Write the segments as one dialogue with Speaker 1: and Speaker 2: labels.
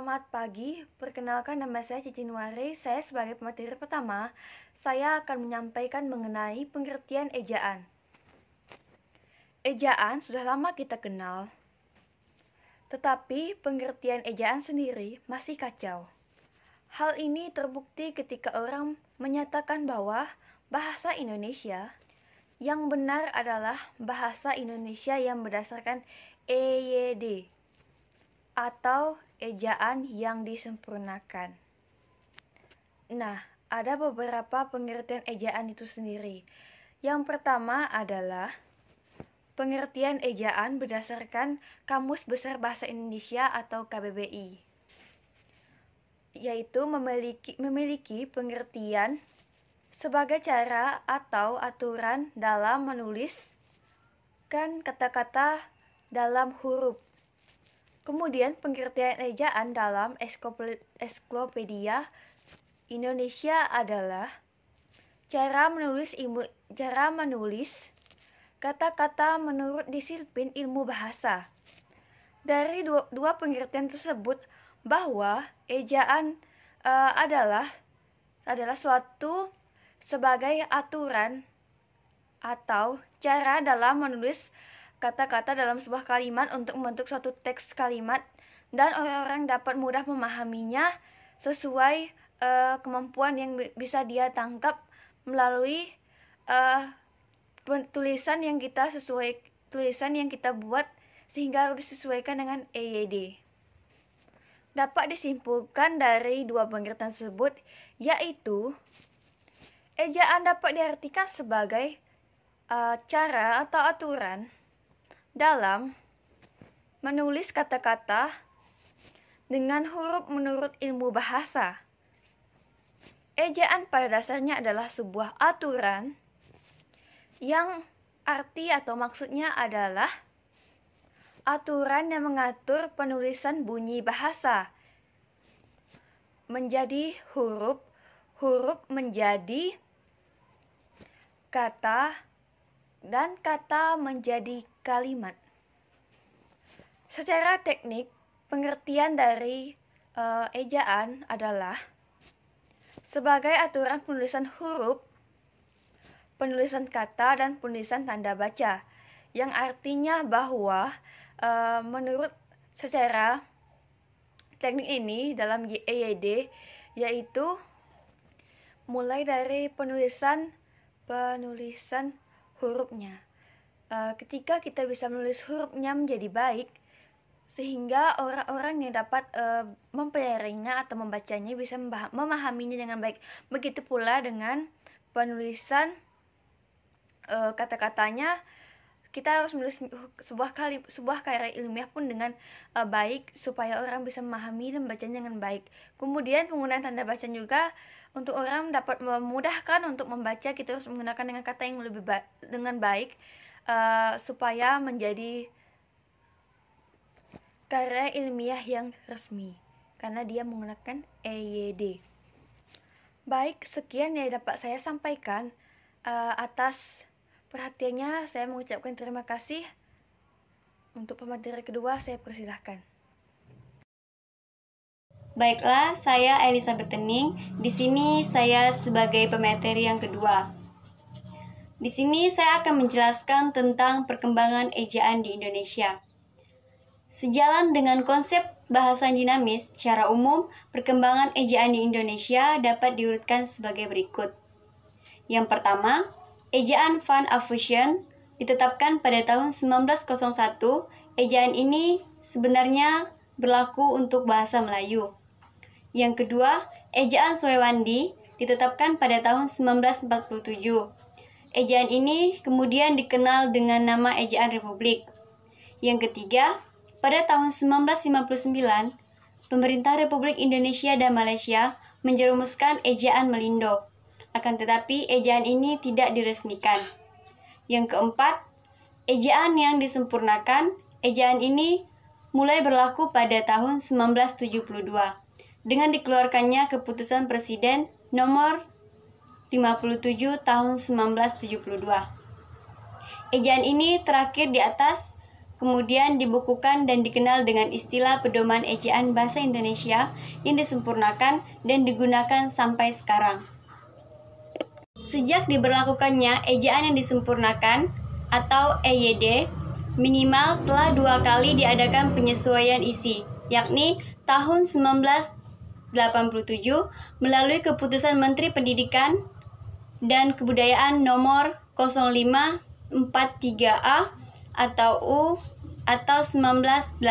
Speaker 1: Selamat pagi, perkenalkan nama saya Cici Nuari. Saya sebagai pemateri pertama, saya akan menyampaikan mengenai pengertian ejaan. Ejaan sudah lama kita kenal, tetapi pengertian ejaan sendiri masih kacau. Hal ini terbukti ketika orang menyatakan bahwa bahasa Indonesia yang benar adalah bahasa Indonesia yang berdasarkan EYD atau ejaan yang disempurnakan. Nah, ada beberapa pengertian ejaan itu sendiri. Yang pertama adalah pengertian ejaan berdasarkan Kamus Besar Bahasa Indonesia atau KBBI, yaitu memiliki pengertian sebagai cara atau aturan dalam menuliskan kata-kata dalam huruf. Kemudian pengertian ejaan dalam Ensiklopedia Indonesia adalah cara menulis kata-kata menurut disiplin ilmu bahasa. Dari dua pengertian tersebut bahwa ejaan adalah suatu sebagai aturan atau cara dalam menulis kata-kata dalam sebuah kalimat untuk membentuk suatu teks kalimat dan orang-orang dapat mudah memahaminya sesuai kemampuan yang bisa dia tangkap melalui tulisan yang kita buat sehingga harus disesuaikan dengan EYD. Dapat disimpulkan dari dua pengertian tersebut, yaitu ejaan dapat diartikan sebagai cara atau aturan dalam menulis kata-kata dengan huruf menurut ilmu bahasa. Ejaan pada dasarnya adalah sebuah aturan yang arti atau maksudnya adalah aturan yang mengatur penulisan bunyi bahasa menjadi huruf, huruf menjadi kata, dan kata menjadi kalimat. Secara teknik, pengertian dari ejaan adalah sebagai aturan penulisan huruf, penulisan kata, dan penulisan tanda baca, yang artinya bahwa menurut secara teknik ini dalam EYD, yaitu mulai dari penulisan hurufnya. Ketika kita bisa menulis hurufnya menjadi baik, sehingga orang-orang yang dapat mempelajarinya atau membacanya bisa memahaminya dengan baik. Begitu pula dengan penulisan kata-katanya, kita harus menulis sebuah karya ilmiah pun dengan baik supaya orang bisa memahami dan membacanya dengan baik. Kemudian penggunaan tanda baca juga untuk orang dapat memudahkan untuk membaca, kita harus menggunakan dengan kata yang lebih dengan baik supaya menjadi karya ilmiah yang resmi karena dia menggunakan EYD. Baik, sekian yang dapat saya sampaikan. Atas perhatiannya saya mengucapkan terima kasih. Untuk pemateri kedua saya persilahkan.
Speaker 2: Baiklah, saya Elizabeth Tening. Di sini saya sebagai pemateri yang kedua. Di sini saya akan menjelaskan tentang perkembangan ejaan di Indonesia. Sejalan dengan konsep bahasa dinamis, secara umum perkembangan ejaan di Indonesia dapat diurutkan sebagai berikut. Yang pertama, ejaan Van Afusian ditetapkan pada tahun 1901. Ejaan ini sebenarnya berlaku untuk bahasa Melayu. Yang kedua, ejaan Swewandi ditetapkan pada tahun 1947. Ejaan ini kemudian dikenal dengan nama ejaan Republik. Yang ketiga, pada tahun 1959, pemerintah Republik Indonesia dan Malaysia menjerumuskan ejaan Melindo. Akan tetapi, ejaan ini tidak diresmikan. Yang keempat, ejaan yang disempurnakan. Ejaan ini mulai berlaku pada tahun 1972 dengan dikeluarkannya keputusan Presiden nomor 57 tahun 1972. Ejaan ini terakhir di atas kemudian dibukukan dan dikenal dengan istilah Pedoman Ejaan Bahasa Indonesia yang disempurnakan dan digunakan sampai sekarang. Sejak diberlakukannya ejaan yang disempurnakan atau EYD, minimal telah 2 kali diadakan penyesuaian isi, yakni tahun 1987 melalui Keputusan Menteri Pendidikan dan Kebudayaan Nomor 0543A atau U atau 1987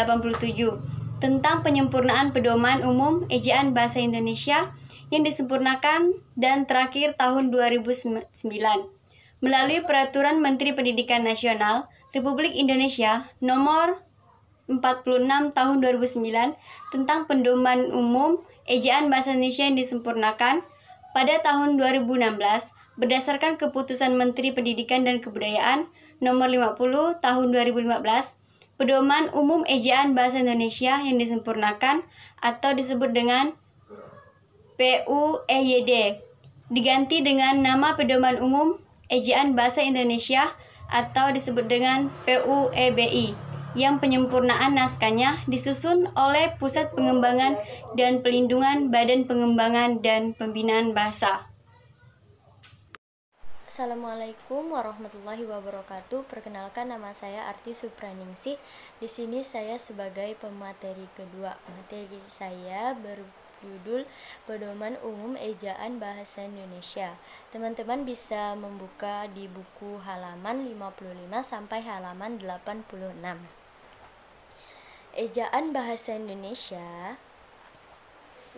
Speaker 2: tentang penyempurnaan pedoman umum ejaan bahasa Indonesia yang disempurnakan, dan terakhir tahun 2009 melalui Peraturan Menteri Pendidikan Nasional Republik Indonesia Nomor 46 tahun 2009 tentang pedoman umum ejaan bahasa Indonesia yang disempurnakan pada tahun 2016 berdasarkan Keputusan Menteri Pendidikan dan Kebudayaan Nomor 50 tahun 2015, Pedoman Umum Ejaan Bahasa Indonesia yang disempurnakan atau disebut dengan PUEYD diganti dengan nama Pedoman Umum Ejaan Bahasa Indonesia atau disebut dengan PUEBI, yang penyempurnaan naskahnya disusun oleh Pusat Pengembangan dan Pelindungan Badan Pengembangan dan Pembinaan Bahasa.
Speaker 3: Assalamualaikum warahmatullahi wabarakatuh. Perkenalkan, nama saya Arti Supraningsih. Di sini saya sebagai pemateri kedua. Materi saya berjudul Pedoman Umum Ejaan Bahasa Indonesia. Teman-teman bisa membuka di buku halaman 55 sampai halaman 86. Ejaan Bahasa Indonesia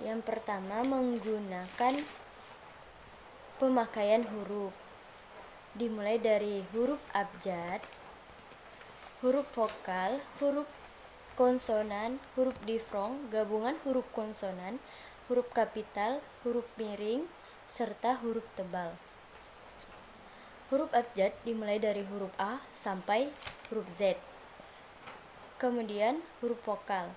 Speaker 3: yang pertama menggunakan pemakaian huruf. Dimulai dari huruf abjad, huruf vokal, huruf konsonan, huruf difrong, gabungan huruf konsonan, huruf kapital, huruf miring, serta huruf tebal. Huruf abjad dimulai dari huruf A sampai huruf Z. Kemudian huruf vokal,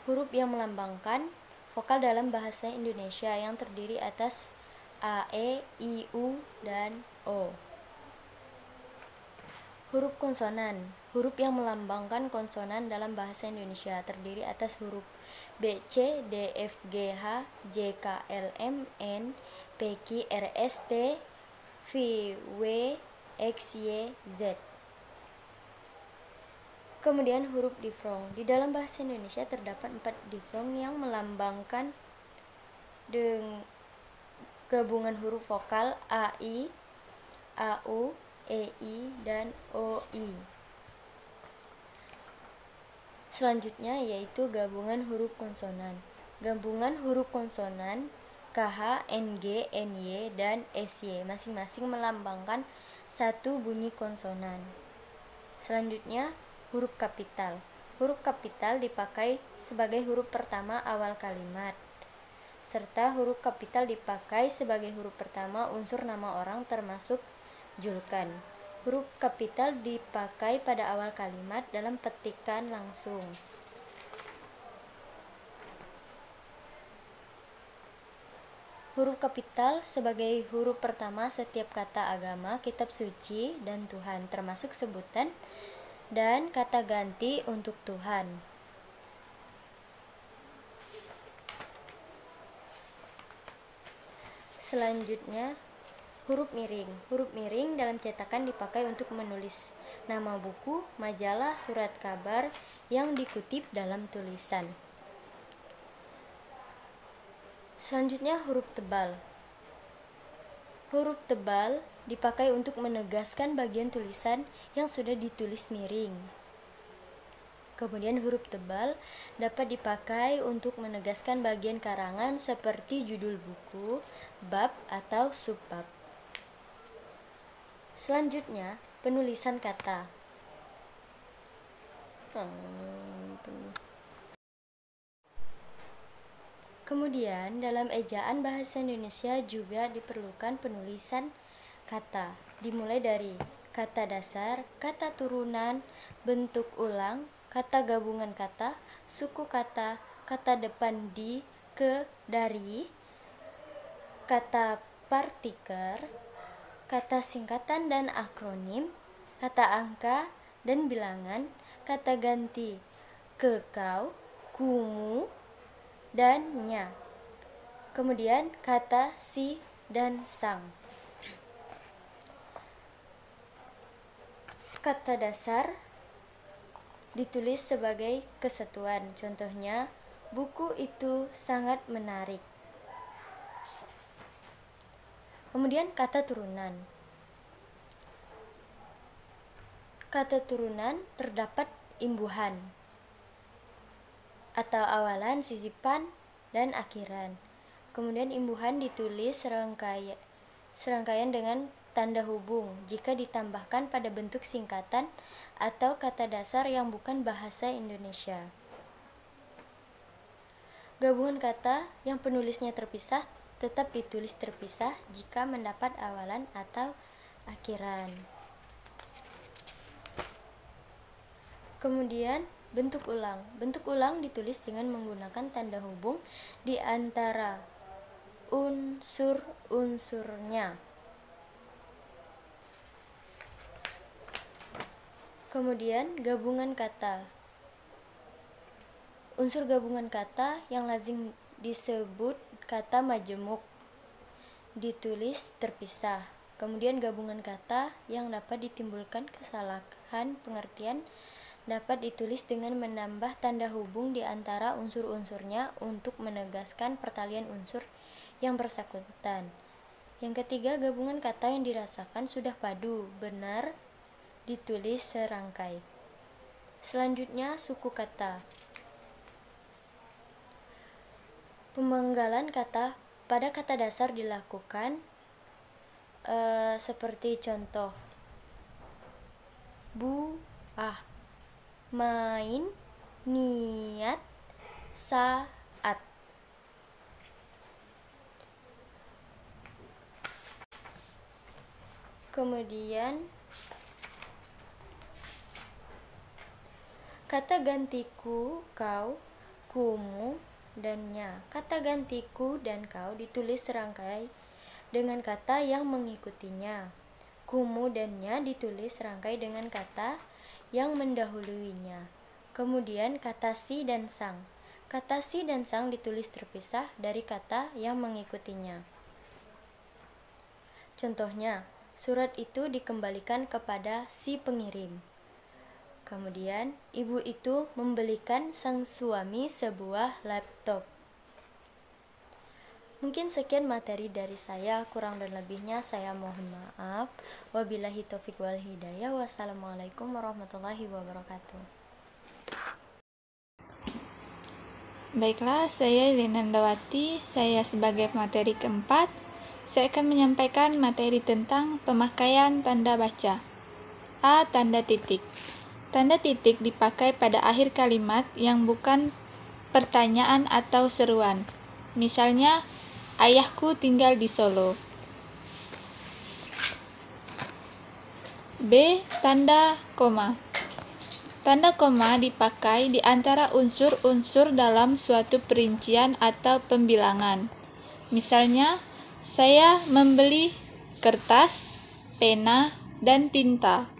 Speaker 3: huruf yang melambangkan vokal dalam bahasa Indonesia yang terdiri atas A, E, I, U, dan O. Huruf konsonan, huruf yang melambangkan konsonan dalam bahasa Indonesia terdiri atas huruf B, C, D, F, G, H, J, K, L, M, N, P, Q, R, S, T, V, W, X, Y, Z. Kemudian huruf difrong. Di dalam bahasa Indonesia terdapat 4 difrong yang melambangkan dengan gabungan huruf vokal A, I, A, U, EI, dan OI. Selanjutnya yaitu gabungan huruf konsonan. Gabungan huruf konsonan KH, NG, NY, dan SY masing-masing melambangkan satu bunyi konsonan. Selanjutnya huruf kapital. Huruf kapital dipakai sebagai huruf pertama awal kalimat, serta huruf kapital dipakai sebagai huruf pertama unsur nama orang termasuk julkan. Huruf kapital dipakai pada awal kalimat dalam petikan langsung. Huruf kapital sebagai huruf pertama setiap kata agama, kitab suci, dan Tuhan, termasuk sebutan dan kata ganti untuk Tuhan. Selanjutnya huruf miring. Huruf miring dalam cetakan dipakai untuk menulis nama buku, majalah, surat kabar yang dikutip dalam tulisan. Selanjutnya huruf tebal. Huruf tebal dipakai untuk menegaskan bagian tulisan yang sudah ditulis miring. Kemudian huruf tebal dapat dipakai untuk menegaskan bagian karangan seperti judul buku, bab, atau subbab. Selanjutnya, penulisan kata. Kemudian, dalam ejaan bahasa Indonesia juga diperlukan penulisan kata, dimulai dari kata dasar, kata turunan, bentuk ulang, kata gabungan kata, suku kata, kata depan di, ke, dari, kata partikel, kata singkatan dan akronim, kata angka dan bilangan, kata ganti kekau, kumu, dan nya. Kemudian kata si dan sang. Kata dasar ditulis sebagai kesatuan. Contohnya, buku itu sangat menarik. Kemudian kata turunan. Kata turunan terdapat imbuhan atau awalan, sisipan, dan akhiran. Kemudian imbuhan ditulis serangkaian dengan tanda hubung jika ditambahkan pada bentuk singkatan atau kata dasar yang bukan bahasa Indonesia. Gabungan kata yang penulisnya terpisah tetap ditulis terpisah jika mendapat awalan atau akhiran. Kemudian bentuk ulang. Bentuk ulang ditulis dengan menggunakan tanda hubung di antara unsur-unsurnya. Kemudian gabungan kata. Unsur gabungan kata yang lazim disebut kata majemuk ditulis terpisah. Kemudian gabungan kata yang dapat ditimbulkan kesalahan pengertian dapat ditulis dengan menambah tanda hubung di antara unsur-unsurnya untuk menegaskan pertalian unsur yang bersangkutan. Yang ketiga, gabungan kata yang dirasakan sudah padu, benar, ditulis serangkai. Selanjutnya, suku kata. Pemenggalan kata pada kata dasar dilakukan seperti contoh main, niat, saat. Kemudian kata gantiku, kau, kumu, dan nya. Kata gantiku dan kau ditulis serangkai dengan kata yang mengikutinya. Kumu dan nya ditulis serangkai dengan kata yang mendahuluinya. Kemudian kata si dan sang. Kata si dan sang ditulis terpisah dari kata yang mengikutinya. Contohnya, surat itu dikembalikan kepada si pengirim. Kemudian, ibu itu membelikan sang suami sebuah laptop. Mungkin sekian materi dari saya, kurang dan lebihnya saya mohon maaf. Wabillahi taufiq wal hidayah. Wassalamualaikum warahmatullahi wabarakatuh.
Speaker 4: Baiklah, saya Linandawati. Saya sebagai materi keempat, saya akan menyampaikan materi tentang pemakaian tanda baca. A. Tanda titik. Tanda titik dipakai pada akhir kalimat yang bukan pertanyaan atau seruan. Misalnya, ayahku tinggal di Solo. B. Tanda koma. Tanda koma dipakai di antara unsur-unsur dalam suatu perincian atau pembilangan. Misalnya, saya membeli kertas, pena, dan tinta.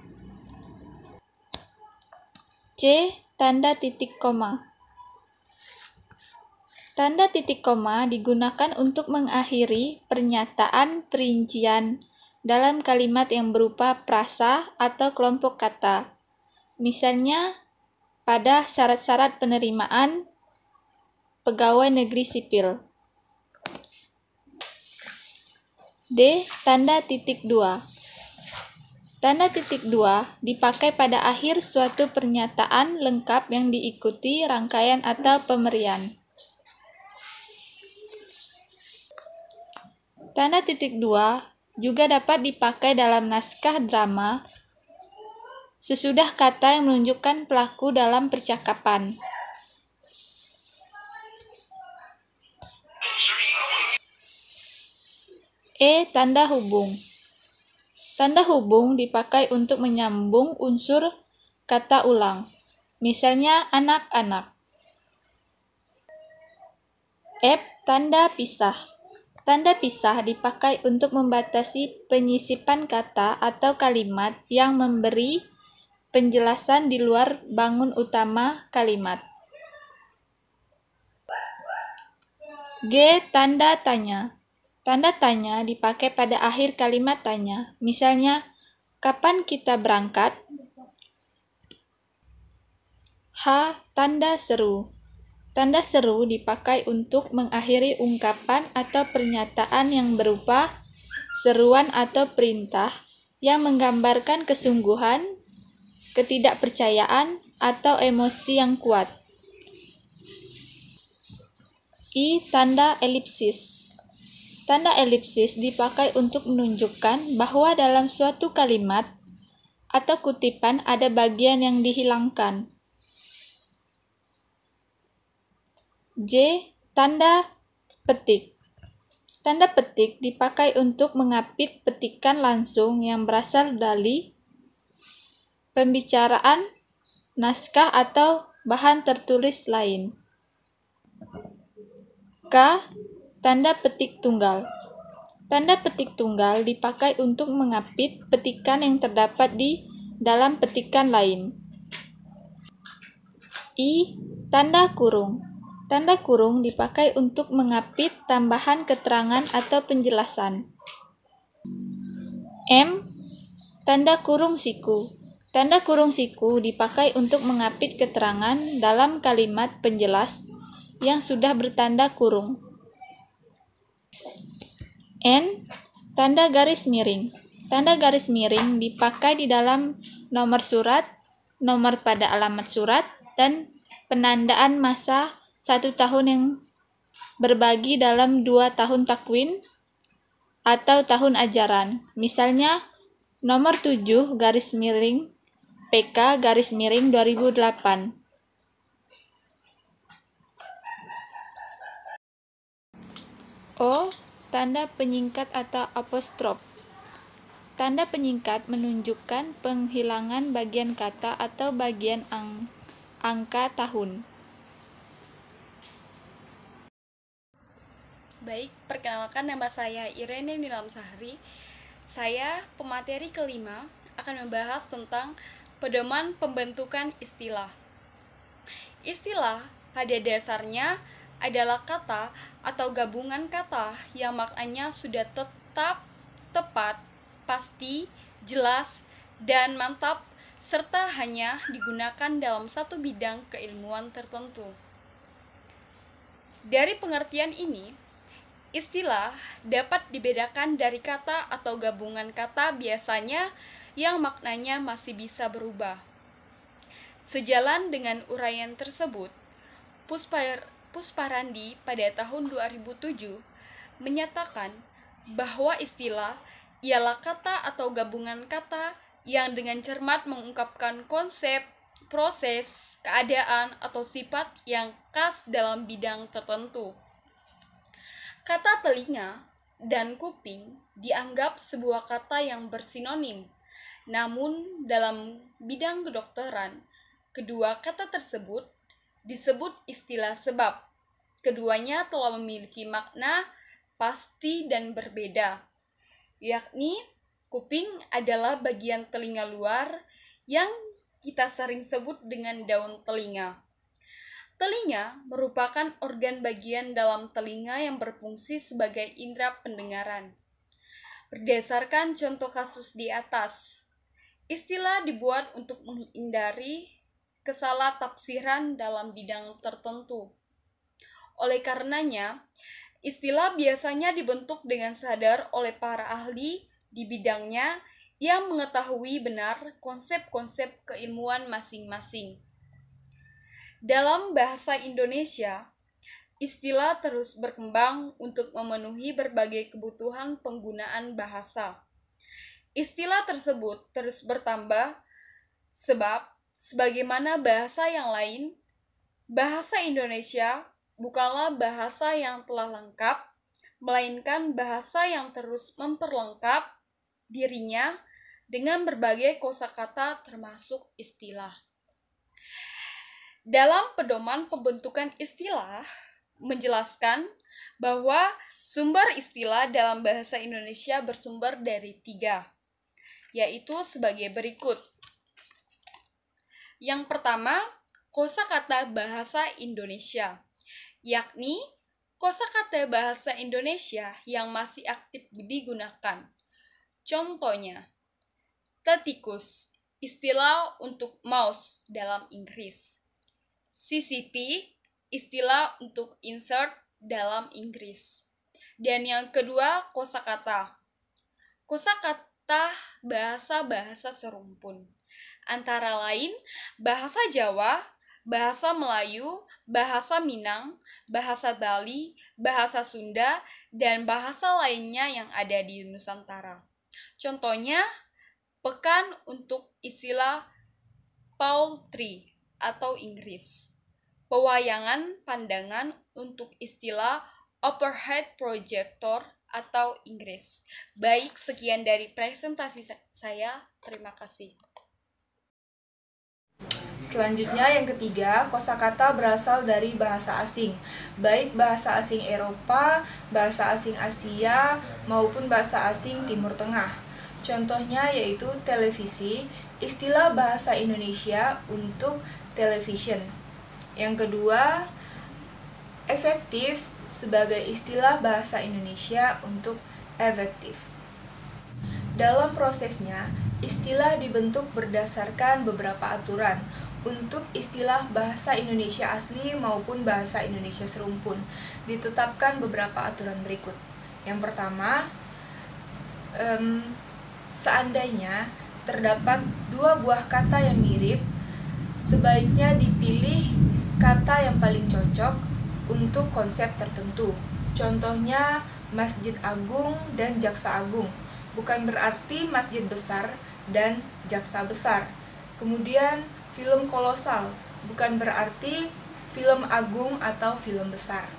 Speaker 4: C. Tanda titik koma. Tanda titik koma digunakan untuk mengakhiri pernyataan perincian dalam kalimat yang berupa frasa atau kelompok kata. Misalnya, pada syarat-syarat penerimaan pegawai negeri sipil. D. Tanda titik 2. Tanda titik 2 dipakai pada akhir suatu pernyataan lengkap yang diikuti rangkaian atau pemerian. Tanda titik 2 juga dapat dipakai dalam naskah drama sesudah kata yang menunjukkan pelaku dalam percakapan. E. Tanda hubung. Tanda hubung dipakai untuk menyambung unsur kata ulang. Misalnya anak-anak. F. Tanda pisah. Tanda pisah dipakai untuk membatasi penyisipan kata atau kalimat yang memberi penjelasan di luar bangun utama kalimat. G. Tanda tanya. Tanda tanya dipakai pada akhir kalimat tanya. Misalnya, kapan kita berangkat? H. Tanda seru. Tanda seru dipakai untuk mengakhiri ungkapan atau pernyataan yang berupa seruan atau perintah yang menggambarkan kesungguhan, ketidakpercayaan, atau emosi yang kuat. I. Tanda elipsis. Tanda elipsis dipakai untuk menunjukkan bahwa dalam suatu kalimat atau kutipan ada bagian yang dihilangkan. J. Tanda petik. Tanda petik dipakai untuk mengapit petikan langsung yang berasal dari pembicaraan, naskah, atau bahan tertulis lain. K. Tanda petik tunggal. Tanda petik tunggal dipakai untuk mengapit petikan yang terdapat di dalam petikan lain. I. Tanda kurung. Tanda kurung dipakai untuk mengapit tambahan keterangan atau penjelasan. M. Tanda kurung siku. Tanda kurung siku dipakai untuk mengapit keterangan dalam kalimat penjelas yang sudah bertanda kurung. N. Tanda garis miring. Tanda garis miring dipakai di dalam nomor surat, nomor pada alamat surat, dan penandaan masa 1 tahun yang berbagi dalam 2 tahun takwin atau tahun ajaran. Misalnya, nomor 7 garis miring PK garis miring 2008. O. Tanda penyingkat atau apostrof. Tanda penyingkat menunjukkan penghilangan bagian kata atau bagian angka tahun.
Speaker 5: Baik, perkenalkan nama saya Irene Nilamsahri. Saya pemateri kelima akan membahas tentang pedoman pembentukan istilah. Istilah pada dasarnya adalah kata atau gabungan kata yang maknanya sudah tetap, tepat, pasti, jelas, dan mantap, serta hanya digunakan dalam satu bidang keilmuan tertentu. Dari pengertian ini, istilah dapat dibedakan dari kata atau gabungan kata biasanya yang maknanya masih bisa berubah. Sejalan dengan uraian tersebut, Pusparandi pada tahun 2007 menyatakan bahwa istilah ialah kata atau gabungan kata yang dengan cermat mengungkapkan konsep, proses, keadaan, atau sifat yang khas dalam bidang tertentu. Kata telinga dan kuping dianggap sebuah kata yang bersinonim. Namun dalam bidang kedokteran, kedua kata tersebut disebut istilah sebab keduanya telah memiliki makna pasti dan berbeda, yakni kuping adalah bagian telinga luar yang kita sering sebut dengan daun telinga. Telinga merupakan organ bagian dalam telinga yang berfungsi sebagai indera pendengaran. Berdasarkan contoh kasus di atas, istilah dibuat untuk menghindari kesalah-tafsiran dalam bidang tertentu. Oleh karenanya, istilah biasanya dibentuk dengan sadar oleh para ahli di bidangnya yang mengetahui benar konsep-konsep keilmuan masing-masing. Dalam bahasa Indonesia, istilah terus berkembang untuk memenuhi berbagai kebutuhan penggunaan bahasa. Istilah tersebut terus bertambah sebab sebagaimana bahasa yang lain, bahasa Indonesia bukanlah bahasa yang telah lengkap, melainkan bahasa yang terus memperlengkap dirinya dengan berbagai kosakata termasuk istilah. Dalam pedoman pembentukan istilah, menjelaskan bahwa sumber istilah dalam bahasa Indonesia bersumber dari 3, yaitu sebagai berikut. Yang pertama, kosakata bahasa Indonesia, yakni kosakata bahasa Indonesia yang masih aktif digunakan. Contohnya, tetikus, istilah untuk mouse dalam Inggris. CCP, istilah untuk insert dalam Inggris. Dan yang kedua, kosakata. Kosakata bahasa-bahasa serumpun. Antara lain, bahasa Jawa, bahasa Melayu, bahasa Minang, bahasa Bali, bahasa Sunda, dan bahasa lainnya yang ada di Nusantara. Contohnya, pekan untuk istilah poultry atau Inggris. Pewayangan pandangan untuk istilah overhead projector atau Inggris. Baik, sekian dari presentasi saya. Terima kasih.
Speaker 6: Selanjutnya yang ketiga, kosakata berasal dari bahasa asing, baik bahasa asing Eropa, bahasa asing Asia, maupun bahasa asing Timur Tengah. Contohnya yaitu televisi, istilah bahasa Indonesia untuk television. Yang kedua, efektif sebagai istilah bahasa Indonesia untuk efektif. Dalam prosesnya, istilah dibentuk berdasarkan beberapa aturan untuk istilah bahasa Indonesia asli maupun bahasa Indonesia serumpun. Ditetapkan beberapa aturan berikut. Yang pertama, seandainya terdapat dua buah kata yang mirip, sebaiknya dipilih kata yang paling cocok untuk konsep tertentu. Contohnya, Masjid Agung dan Jaksa Agung. Bukan berarti masjid besar dan jaksa besar. Kemudian, film kolosal. Bukan berarti film agung atau film besar.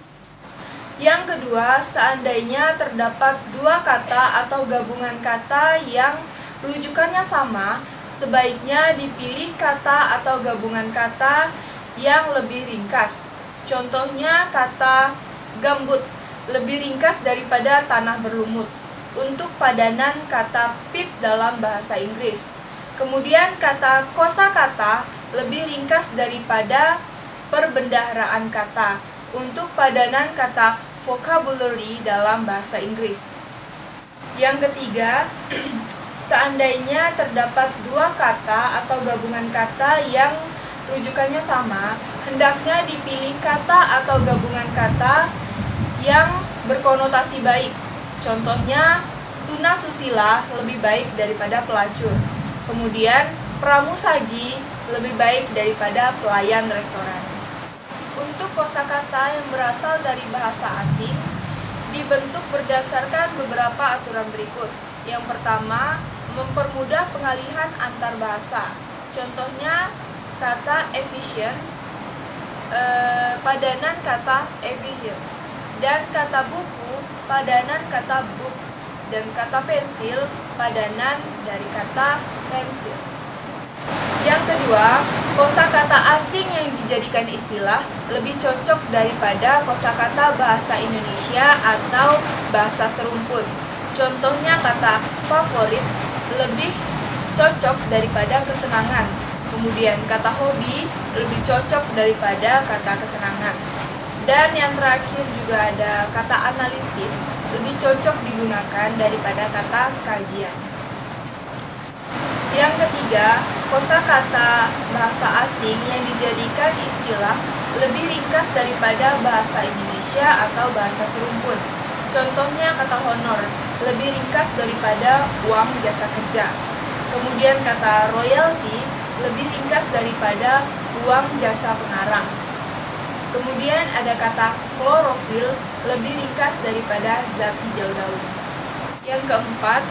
Speaker 6: Yang kedua, seandainya terdapat dua kata atau gabungan kata yang rujukannya sama, sebaiknya dipilih kata atau gabungan kata yang lebih ringkas. Contohnya kata gambut, lebih ringkas daripada tanah berlumut untuk padanan kata pit dalam bahasa Inggris. Kemudian kata kosakata lebih ringkas daripada perbendaharaan kata untuk padanan kata vocabulary dalam bahasa Inggris. Yang ketiga, seandainya terdapat dua kata atau gabungan kata yang rujukannya sama, hendaknya dipilih kata atau gabungan kata yang berkonotasi baik. Contohnya, tuna susila lebih baik daripada pelacur. Kemudian, pramusaji lebih baik daripada pelayan restoran. Untuk kosakata yang berasal dari bahasa asing, dibentuk berdasarkan beberapa aturan berikut. Yang pertama, mempermudah pengalihan antar bahasa. Contohnya, kata efficient, padanan kata efficient, dan kata buku, padanan kata book, dan kata pensil, padanan dari kata pensil. Yang kedua, kosakata asing yang dijadikan istilah lebih cocok daripada kosakata bahasa Indonesia atau bahasa serumpun. Contohnya kata favorit lebih cocok daripada kesenangan. Kemudian kata hobi lebih cocok daripada kata kesenangan. Dan yang terakhir juga ada kata analisis, lebih cocok digunakan daripada kata kajian. Yang ketiga, kosakata bahasa asing yang dijadikan istilah lebih ringkas daripada bahasa Indonesia atau bahasa serumpun. Contohnya kata honor, lebih ringkas daripada uang jasa kerja. Kemudian kata royalty, lebih ringkas daripada uang jasa pengarang. Kemudian ada kata klorofil, lebih ringkas daripada zat hijau daun. Yang keempat,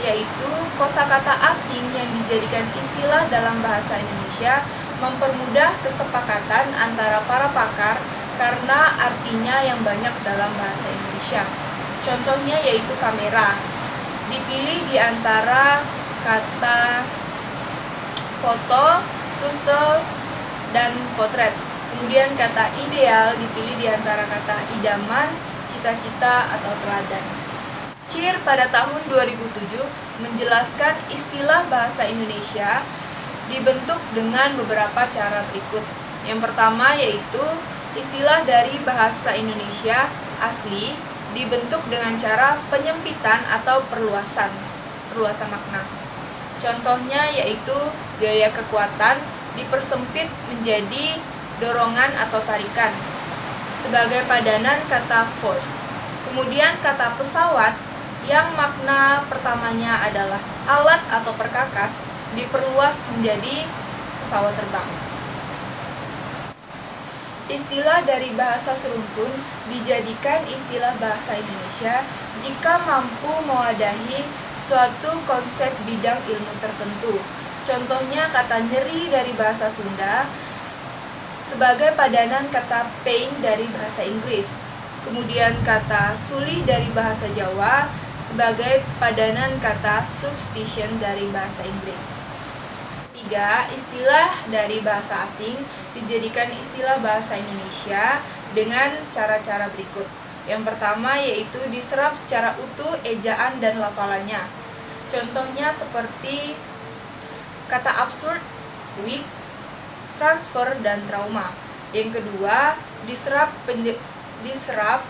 Speaker 6: yaitu kosakata asing yang dijadikan istilah dalam bahasa Indonesia mempermudah kesepakatan antara para pakar karena artinya yang banyak dalam bahasa Indonesia. Contohnya yaitu kamera. Dipilih di antara kata foto, to still, dan potret. Kemudian kata ideal dipilih di antara kata idaman, cita-cita, atau teladan. CIR pada tahun 2007 menjelaskan istilah bahasa Indonesia dibentuk dengan beberapa cara berikut. Yang pertama yaitu istilah dari bahasa Indonesia asli dibentuk dengan cara penyempitan atau perluasan makna. Contohnya yaitu gaya kekuatan dipersempit menjadi dorongan atau tarikan sebagai padanan kata force. Kemudian kata pesawat yang makna pertamanya adalah alat atau perkakas diperluas menjadi pesawat terbang. Istilah dari bahasa serumpun dijadikan istilah bahasa Indonesia jika mampu mewadahi suatu konsep bidang ilmu tertentu. Contohnya kata nyeri dari bahasa Sunda sebagai padanan kata pain dari bahasa Inggris. Kemudian kata suli dari bahasa Jawa sebagai padanan kata substitution dari bahasa Inggris. 3. Istilah dari bahasa asing dijadikan istilah bahasa Indonesia dengan cara-cara berikut. Yang pertama yaitu diserap secara utuh ejaan dan lafalannya. Contohnya seperti kata absurd, weak, transfer, dan trauma. Yang kedua, diserap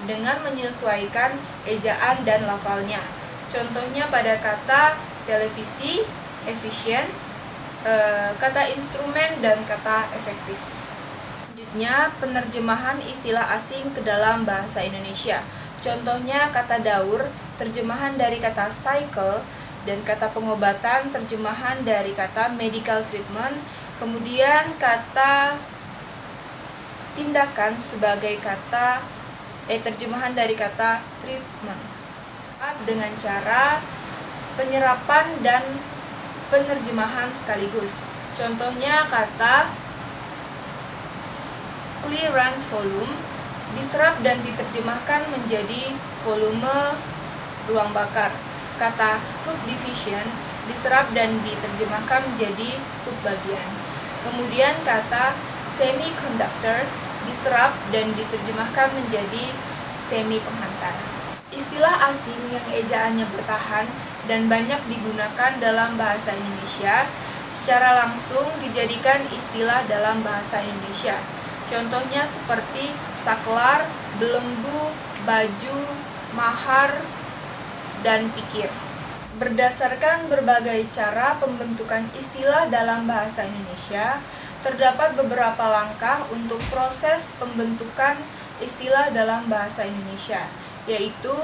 Speaker 6: dengan menyesuaikan ejaan dan lafalnya. Contohnya pada kata televisi, efisien, kata instrumen, dan kata efektif. Selanjutnya, penerjemahan istilah asing ke dalam bahasa Indonesia. Contohnya kata daur, terjemahan dari kata cycle, dan kata pengobatan, terjemahan dari kata medical treatment. Kemudian kata tindakan sebagai kata terjemahan dari kata treatment. Dengan cara penyerapan dan penerjemahan sekaligus. Contohnya kata clearance volume diserap dan diterjemahkan menjadi volume ruang bakar. Kata subdivision diserap dan diterjemahkan menjadi subbagian. Kemudian kata semiconductor diserap dan diterjemahkan menjadi semi penghantar. Istilah asing yang ejaannya bertahan dan banyak digunakan dalam bahasa Indonesia secara langsung dijadikan istilah dalam bahasa Indonesia. Contohnya seperti saklar, belenggu, baju, mahar, dan pikir. Berdasarkan berbagai cara pembentukan istilah dalam bahasa Indonesia, terdapat beberapa langkah untuk proses pembentukan istilah dalam bahasa Indonesia, yaitu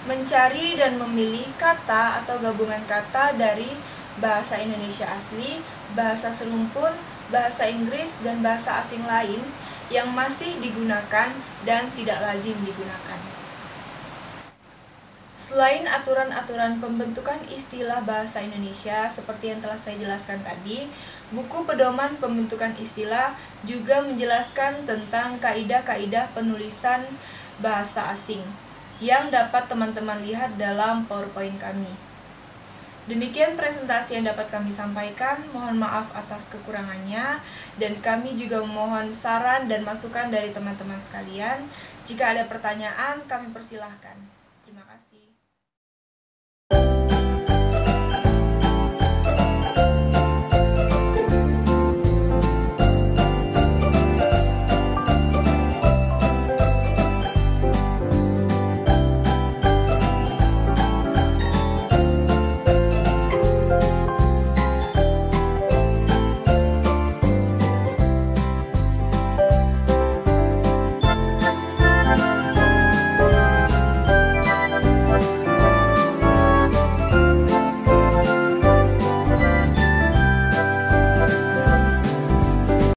Speaker 6: mencari dan memilih kata atau gabungan kata dari bahasa Indonesia asli, bahasa serumpun, bahasa Inggris, dan bahasa asing lain yang masih digunakan dan tidak lazim digunakan. Selain aturan-aturan pembentukan istilah bahasa Indonesia seperti yang telah saya jelaskan tadi, buku pedoman pembentukan istilah juga menjelaskan tentang kaidah-kaidah penulisan bahasa asing yang dapat teman-teman lihat dalam PowerPoint kami. Demikian presentasi yang dapat kami sampaikan. Mohon maaf atas kekurangannya, dan kami juga memohon saran dan masukan dari teman-teman sekalian. Jika ada pertanyaan, kami persilahkan. Terima kasih.